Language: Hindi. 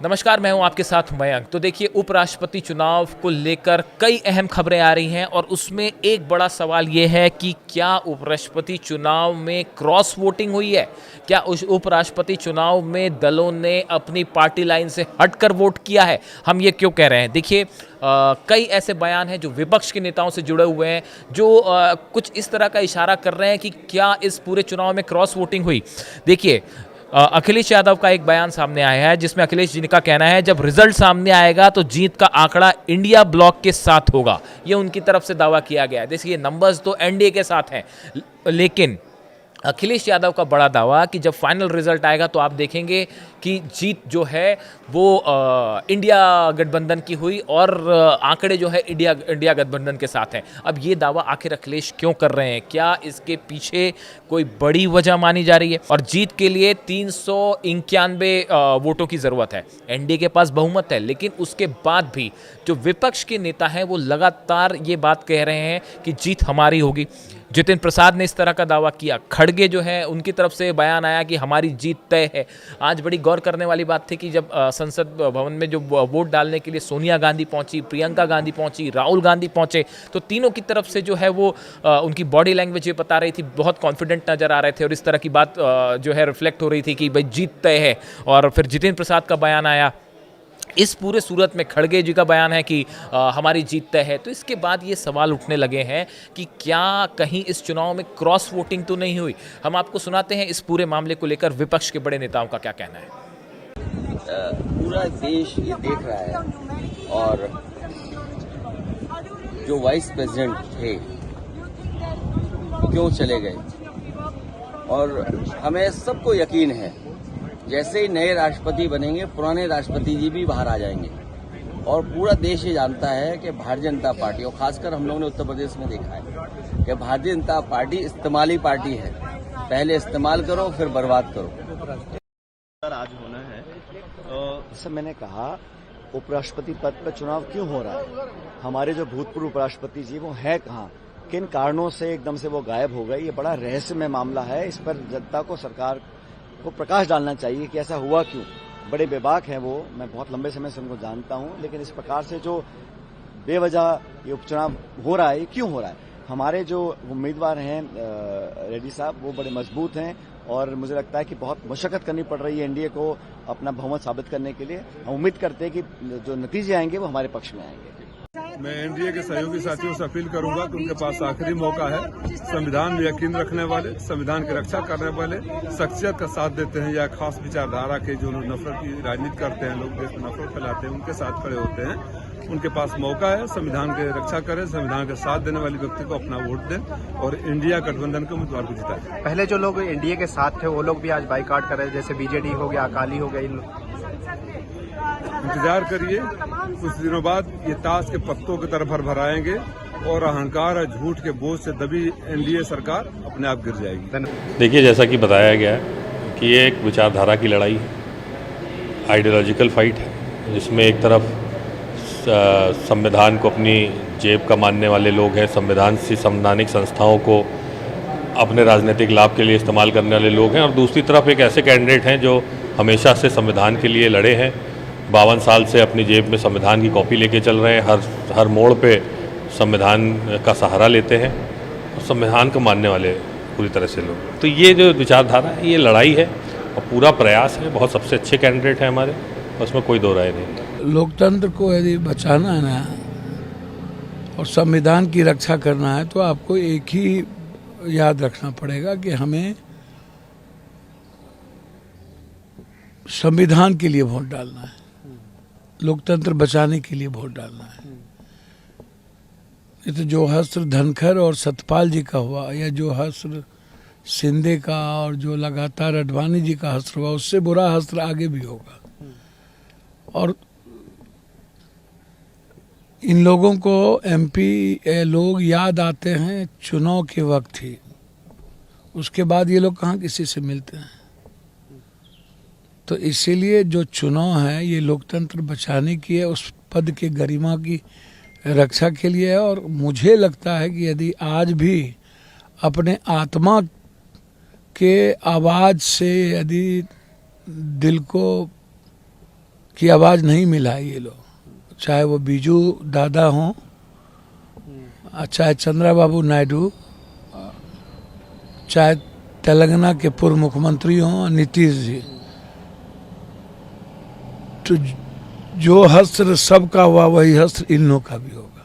नमस्कार, मैं हूं आपके साथ मयंक। तो देखिए, उपराष्ट्रपति चुनाव को लेकर कई अहम खबरें आ रही हैं और उसमें एक बड़ा सवाल ये है कि क्या उपराष्ट्रपति चुनाव में क्रॉस वोटिंग हुई है? क्या उस उपराष्ट्रपति चुनाव में दलों ने अपनी पार्टी लाइन से हटकर वोट किया है? हम ये क्यों कह रहे हैं? देखिए, कई ऐसे बयान हैं जो विपक्ष के नेताओं से जुड़े हुए हैं, जो कुछ इस तरह का इशारा कर रहे हैं कि क्या इस पूरे चुनाव में क्रॉस वोटिंग हुई। देखिए, अखिलेश यादव का एक बयान सामने आया है जिसमें अखिलेश जी का कहना है जब रिजल्ट सामने आएगा तो जीत का आंकड़ा इंडिया ब्लॉक के साथ होगा। ये उनकी तरफ से दावा किया गया है। देखिए, नंबर्स तो एनडीए के साथ हैं, लेकिन अखिलेश यादव का बड़ा दावा कि जब फाइनल रिजल्ट आएगा तो आप देखेंगे कि जीत जो है वो इंडिया गठबंधन की हुई और आंकड़े जो है इंडिया गठबंधन के साथ हैं। अब ये दावा आखिर अखिलेश क्यों कर रहे हैं? क्या इसके पीछे कोई बड़ी वजह मानी जा रही है? और जीत के लिए 391 वोटों की ज़रूरत है। एनडीए के पास बहुमत है, लेकिन उसके बाद भी जो विपक्ष के नेता हैं वो लगातार ये बात कह रहे हैं कि जीत हमारी होगी। जितिन प्रसाद ने इस तरह का दावा किया। खड़गे जो है उनकी तरफ से बयान आया कि हमारी जीत तय है। आज बड़ी गौर करने वाली बात थी कि जब संसद भवन में जो वोट डालने के लिए सोनिया गांधी पहुंची, प्रियंका गांधी पहुंची, राहुल गांधी पहुंचे, तो तीनों की तरफ से जो है वो उनकी बॉडी लैंग्वेज ये बता रही थी, बहुत कॉन्फिडेंट नजर आ रहे थे और इस तरह की बात जो है रिफ्लेक्ट हो रही थी कि भाई जीत तय है। और फिर जितिन प्रसाद का बयान आया। इस पूरे सूरत में खड़गे जी का बयान है कि हमारी जीत तय है। तो इसके बाद ये सवाल उठने लगे हैं कि क्या कहीं इस चुनाव में क्रॉस वोटिंग तो नहीं हुई? हम आपको सुनाते हैं इस पूरे मामले को लेकर विपक्ष के बड़े नेताओं का क्या कहना है। पूरा देश ये देख रहा है और जो वाइस प्रेसिडेंट थे क्यों चले गए, और हमें सबको यकीन है जैसे ही नए राष्ट्रपति बनेंगे पुराने राष्ट्रपति जी भी बाहर आ जाएंगे। और पूरा देश ये जानता है कि भारतीय जनता पार्टी, और खासकर हम लोगों ने उत्तर प्रदेश में देखा है कि भारतीय जनता पार्टी इस्तेमाली पार्टी है। पहले इस्तेमाल करो फिर बर्बाद करो। आज होना है सर, मैंने कहा उपराष्ट्रपति पद पर चुनाव क्यों हो रहा है? हमारे जो भूतपूर्व उपराष्ट्रपति जी वो है कहाँ, किन कारणों से एकदम से वो गायब हो गए? ये बड़ा रहस्यमय मामला है। इस पर जनता को, सरकार को प्रकाश डालना चाहिए कि ऐसा हुआ क्यों। बड़े बेबाक हैं वो, मैं बहुत लंबे समय से उनको जानता हूं, लेकिन इस प्रकार से जो बेवजह ये उपचुनाव हो रहा है, ये क्यों हो रहा है? हमारे जो उम्मीदवार हैं रेड्डी साहब, वो बड़े मजबूत हैं और मुझे लगता है कि बहुत मशक्कत करनी पड़ रही है एनडीए को अपना बहुमत साबित करने के लिए। हम उम्मीद करते हैं कि जो नतीजे आएंगे वो हमारे पक्ष में आएंगे। मैं एनडीए के सहयोगी साथियों से अपील करूंगा कि उनके पास आखिरी मौका है। संविधान में यकीन रखने वाले, संविधान की रक्षा करने वाले, शख्सियत का साथ देते हैं या खास विचारधारा के जो लोग नफरत की राजनीति करते हैं, लोग देश में नफरत फैलाते हैं, उनके साथ खड़े होते हैं। उनके पास मौका है, संविधान की रक्षा करें, संविधान के साथ देने वाले व्यक्ति को अपना वोट दें और इंडिया गठबंधन के उम्मीदवार को जिताएं। पहले जो लोग एनडीए के साथ थे वो लोग भी आज बाइकआउट कर रहे हैं, जैसे बीजेडी हो गया, अकाली हो गया। इंतजार करिए, कुछ दिनों बाद ये ताश के पत्तों की तरफ भरभराएंगे और अहंकार और झूठ के बोझ से दबी एनडीए सरकार अपने आप गिर जाएगी। देखिए, जैसा कि बताया गया है कि ये एक विचारधारा की लड़ाई है, आइडियोलॉजिकल फाइट है, जिसमें एक तरफ संविधान को अपनी जेब का मानने वाले लोग हैं, संवैधानिक संस्थाओं को अपने राजनीतिक लाभ के लिए इस्तेमाल करने वाले लोग हैं, और दूसरी तरफ एक ऐसे कैंडिडेट हैं जो हमेशा से संविधान के लिए लड़े हैं, 52 साल से अपनी जेब में संविधान की कॉपी लेके चल रहे हैं, हर मोड़ पे संविधान का सहारा लेते हैं और संविधान को मानने वाले पूरी तरह से लोग। तो ये जो विचारधारा है, ये लड़ाई है और पूरा प्रयास है। बहुत सबसे अच्छे कैंडिडेट हैं हमारे, उसमें कोई दो राय नहीं। लोकतंत्र को यदि बचाना है ना और संविधान की रक्षा करना है तो आपको एक ही याद रखना पड़ेगा कि हमें संविधान के लिए वोट डालना है, लोकतंत्र बचाने के लिए वोट डालना है। ये तो जो हस्त्र धनखड़ और सतपाल जी का हुआ, या जो हस्त्र शिंदे का और जो लगातार अडवाणी जी का हस्त्र हुआ, उससे बुरा हस्त्र आगे भी होगा। और इन लोगों को एमपी लोग याद आते हैं चुनाव के वक्त ही, उसके बाद ये लोग कहाँ किसी से मिलते हैं। तो इसीलिए जो चुनाव है ये लोकतंत्र बचाने की है, उस पद के गरिमा की रक्षा के लिए है। और मुझे लगता है कि यदि आज भी अपने आत्मा के आवाज से यदि दिल को की आवाज़ नहीं मिला है ये लोग, चाहे वो बीजू दादा हों, चाहे चंद्रबाबू नायडू, चाहे तेलंगाना के पूर्व मुख्यमंत्री हों नीतीश जी। तो जो हस्त्र सबका हुआ वही हस्त्र इन लोगों का भी होगा।